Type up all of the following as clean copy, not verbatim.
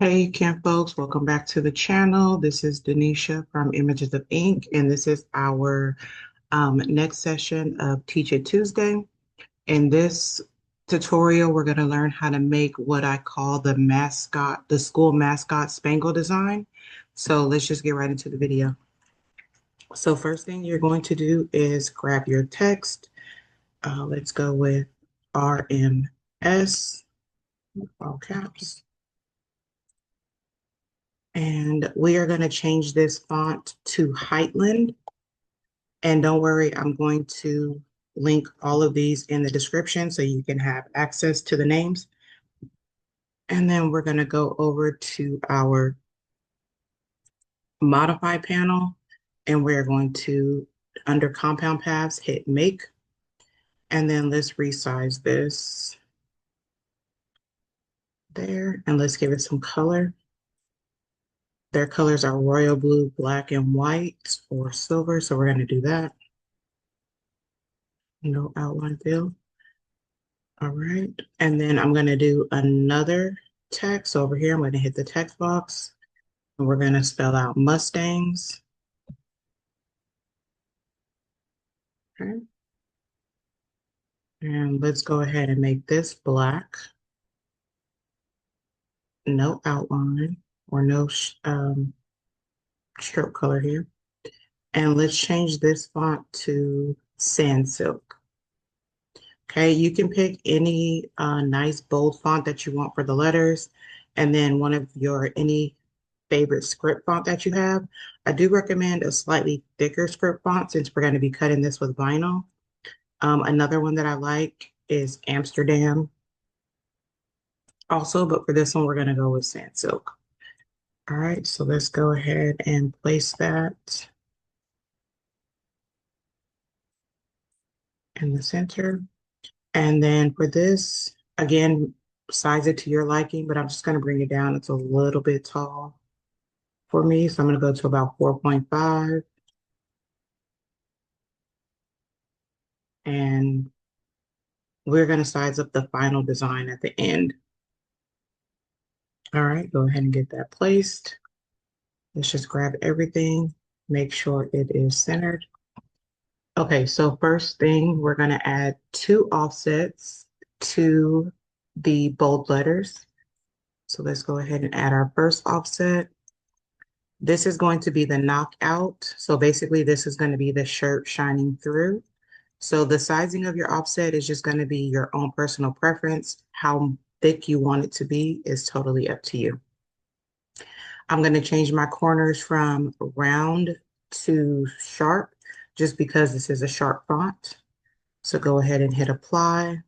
Hey, Kinfolks, welcome back to the channel. This is Denisha from Images of Ink, and this is our next session of Teach It Tuesday. In this tutorial, we're going to learn how to make what I call the mascot, the school mascot spangle design. So let's just get right into the video. So first thing you're going to do is grab your text. Let's go with RMS, all caps. And we are going to change this font to Heightland. And don't worry, I'm going to link all of these in the description so you can have access to the names. And then we're going to go over to our modify panel, and we're going to, under compound paths, hit make. And then let's resize this there, and let's give it some color. Their colors are royal blue, black, and white, or silver, so we're going to do that. No outline fill. All right, and then I'm going to do another text over here. I'm going to hit the text box, and we're going to spell out Mustangs. Okay, and let's go ahead and make this black. No outline or no stroke color here. And let's change this font to Sansilk. Okay, you can pick any nice bold font that you want for the letters, and then one of your any favorite script font that you have. I do recommend a slightly thicker script font since we're going to be cutting this with vinyl. Another one that I like is Amsterdam also, but for this one, we're going to go with Sansilk. All right, so let's go ahead and place that in the center. And then for this, again, size it to your liking, but I'm just going to bring it down. It's a little bit tall for me, so I'm going to go to about 4.5. And we're going to size up the final design at the end. All right, go ahead and get that placed. Let's just grab everything, make sure it is centered. Okay, so first thing, we're going to add 2 offsets to the bold letters. So let's go ahead and add our first offset. This is going to be the knockout. So basically, this is going to be the shirt shining through. So the sizing of your offset is just going to be your own personal preference. How thick you want it to be is totally up to you. I'm going to change my corners from round to sharp just because this is a sharp font. So go ahead and hit apply.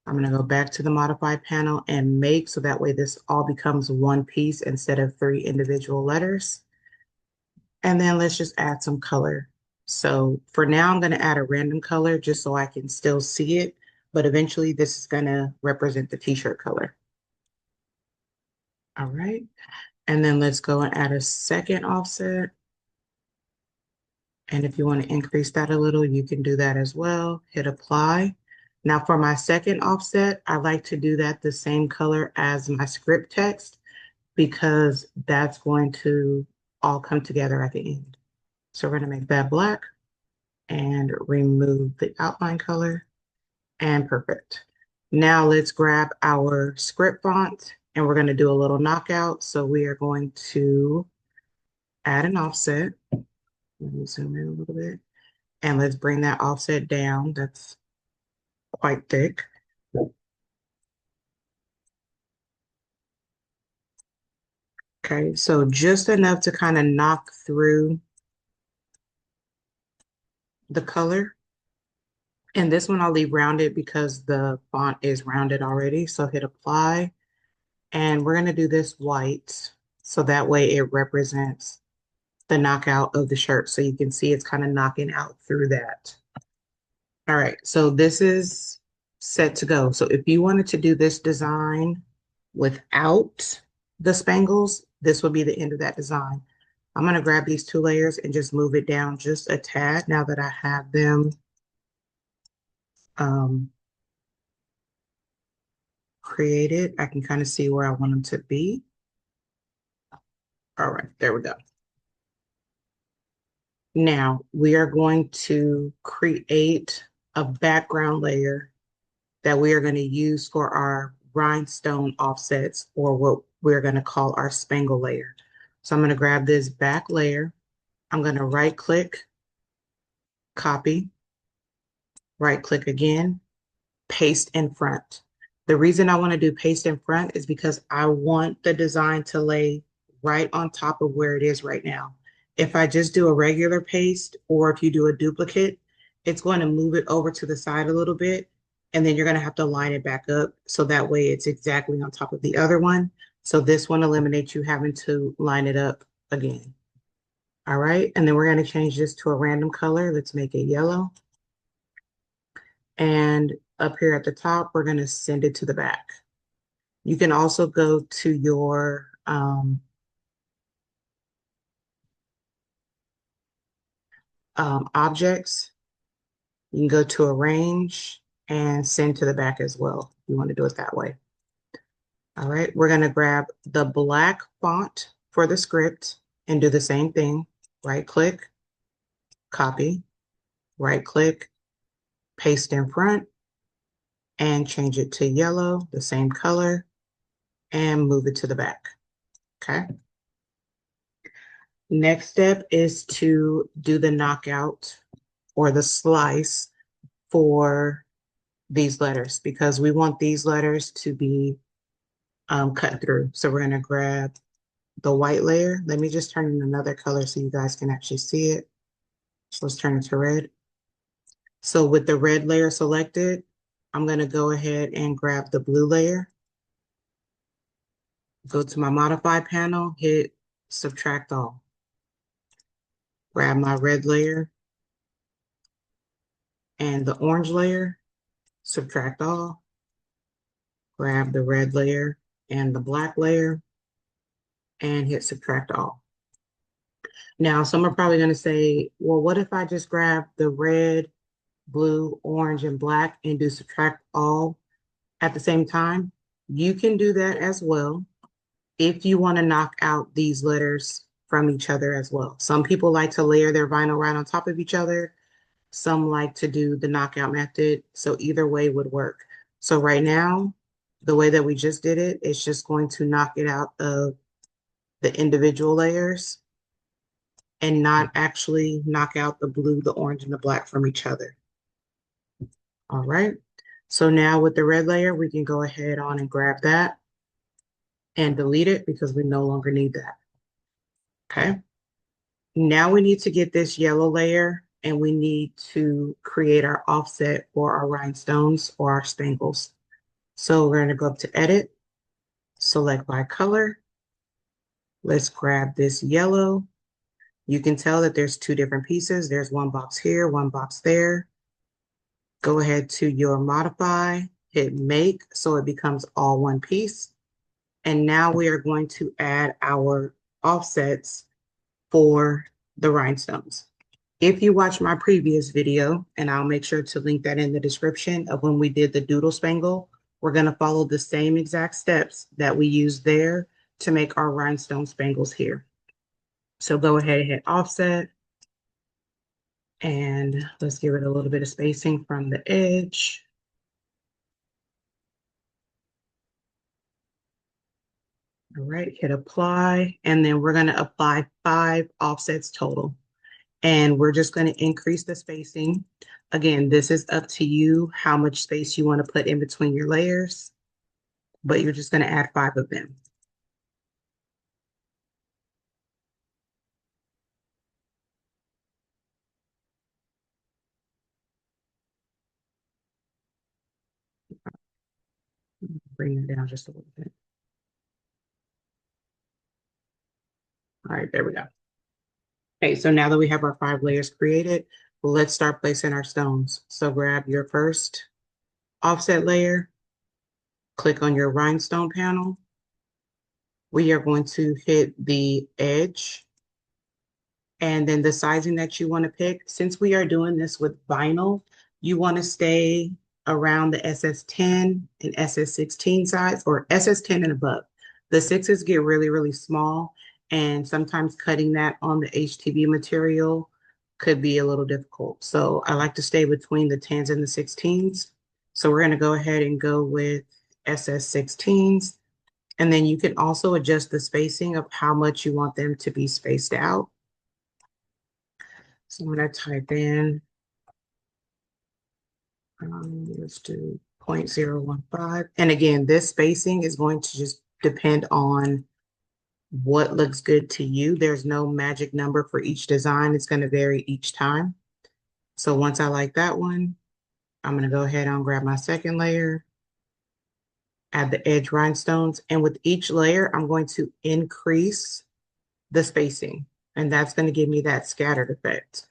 I'm going to go back to the modify panel and make so that way this all becomes one piece instead of 3 individual letters. And then let's just add some color. So for now, I'm going to add a random color just so I can still see it, but eventually this is going to represent the t-shirt color. All right. And then let's go and add a second offset. And if you want to increase that a little, you can do that as well. Hit apply. Now for my second offset, I like to do that the same color as my script text because that's going to all come together at the end. So we're going to make that black and remove the outline color, and perfect. Now let's grab our script font and we're going to do a little knockout. So we are going to add an offset. Let me zoom in a little bit. And let's bring that offset down. That's quite thick. Okay, so just enough to kind of knock through the color. And this one I'll leave rounded because the font is rounded already. So hit apply. And we're going to do this white. So that way it represents the knockout of the shirt. So you can see it's kind of knocking out through that. All right, so this is set to go. So if you wanted to do this design without the spangles, this will be the end of that design. I'm going to grab these 2 layers and just move it down just a tad now that I have them created. I can kind of see where I want them to be. All right, there we go. Now we are going to create a background layer that we are going to use for our rhinestone offsets, or what we're going to call our spangle layer. So I'm going to grab this back layer. I'm going to right click, copy, right click again, paste in front. The reason I want to do paste in front is because I want the design to lay right on top of where it is right now. If I just do a regular paste, or if you do a duplicate, it's going to move it over to the side a little bit, and then you're going to have to line it back up so that way it's exactly on top of the other one. So this one eliminates you having to line it up again. All right, and then we're going to change this to a random color. Let's make it yellow. And up here at the top, we're going to send it to the back. You can also go to your objects. You can go to arrange and send to the back as well. You want to do it that way. All right, we're going to grab the black font for the script and do the same thing. Right click, copy, right click, paste in front, and change it to yellow, the same color, and move it to the back. Okay. Next step is to do the knockout or the slice for these letters, because we want these letters to be cut through. So we're going to grab the white layer. Let me just turn in another color so you guys can actually see it. So let's turn it to red. So with the red layer selected, I'm going to go ahead and grab the blue layer. Go to my modify panel, hit subtract all. Grab my red layer and the orange layer, subtract all. Grab the red layer and the black layer and hit subtract all. Now, some are probably going to say, well, what if I just grab the red, blue, orange, and black and do subtract all at the same time? You can do that as well if you want to knock out these letters from each other as well. Some people like to layer their vinyl right on top of each other. Some like to do the knockout method. So either way would work. So right now, the way that we just did it, it's just going to knock it out of the individual layers and not actually knock out the blue, the orange, and the black from each other. All right. So now with the red layer, we can go ahead on and grab that and delete it because we no longer need that. Okay. Now we need to get this yellow layer and we need to create our offset for our rhinestones or our spangles. So we're going to go up to edit, select by color. Let's grab this yellow. You can tell that there's two different pieces. There's one box here, one box there. Go ahead to your modify, hit make, so it becomes all one piece. And now we are going to add our offsets for the rhinestones. If you watch my previous video, and I'll make sure to link that in the description of when we did the doodle spangle, we're going to follow the same exact steps that we used there to make our rhinestone spangles here. So go ahead and hit offset. And let's give it a little bit of spacing from the edge. All right, hit apply. And then we're going to apply 5 offsets total. And we're just going to increase the spacing. Again, this is up to you how much space you want to put in between your layers, but you're just going to add 5 of them. Bring it down just a little bit. All right, there we go. Okay, so now that we have our 5 layers created, let's start placing our stones. So grab your first offset layer, click on your rhinestone panel. We are going to hit the edge and then the sizing that you want to pick. Since we are doing this with vinyl, you want to stay around the SS10 and SS16 size, or SS10 and above. The sixes get really, really small, and sometimes cutting that on the HTV material could be a little difficult. So I like to stay between the 10s and the 16s. So we're going to go ahead and go with SS16s. And then you can also adjust the spacing of how much you want them to be spaced out. So I'm going to type in, let's do 0.015. And again, this spacing is going to just depend on what looks good to you. There's no magic number for each design. It's going to vary each time. So once I like that one, I'm going to go ahead and grab my second layer, add the edge rhinestones. And with each layer, I'm going to increase the spacing. And that's going to give me that scattered effect.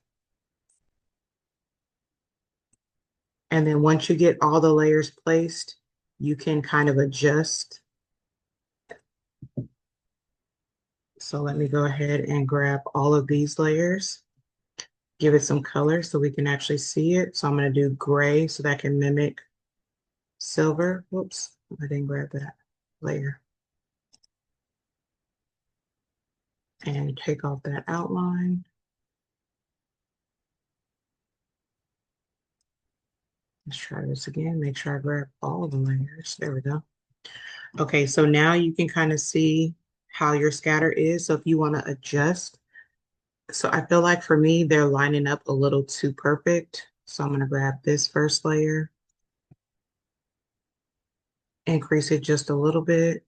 And then once you get all the layers placed, you can kind of adjust. So let me go ahead and grab all of these layers, give it some color so we can actually see it. So I'm going to do gray so that can mimic silver. Whoops, I didn't grab that layer. And take off that outline. Let's try this again. Make sure I grab all the layers. There we go. Okay, so now you can kind of see how your scatter is. So if you want to adjust, so I feel like for me, they're lining up a little too perfect. So I'm going to grab this first layer, increase it just a little bit.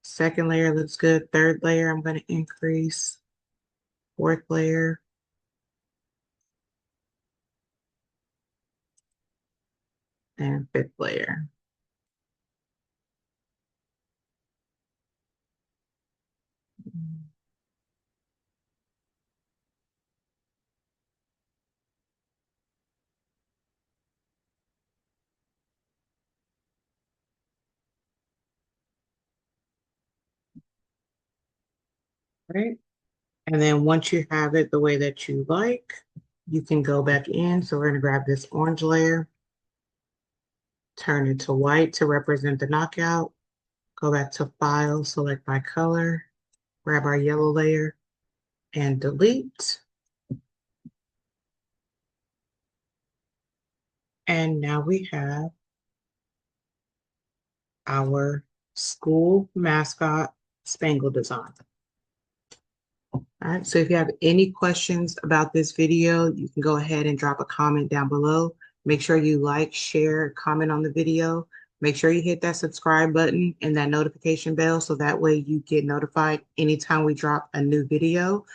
Second layer looks good. Third layer, I'm going to increase. Fourth layer. And fifth layer. Right? And then once you have it the way that you like, you can go back in. So we're going to grab this orange layer, turn it to white to represent the knockout, go back to File, select by color, grab our yellow layer, and delete. And now we have our school mascot spangle design. All right, so if you have any questions about this video, you can go ahead and drop a comment down below. Make sure you like, share, comment on the video. Make sure you hit that subscribe button and that notification bell so that way you get notified anytime we drop a new video.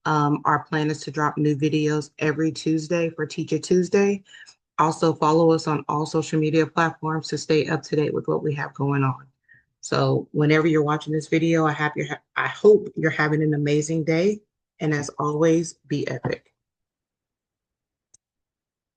Our plan is to drop new videos every Tuesday for Teacher Tuesday. Also follow us on all social media platforms to stay up to date with what we have going on. So whenever you're watching this video, I hope you're having an amazing day. And as always, be epic.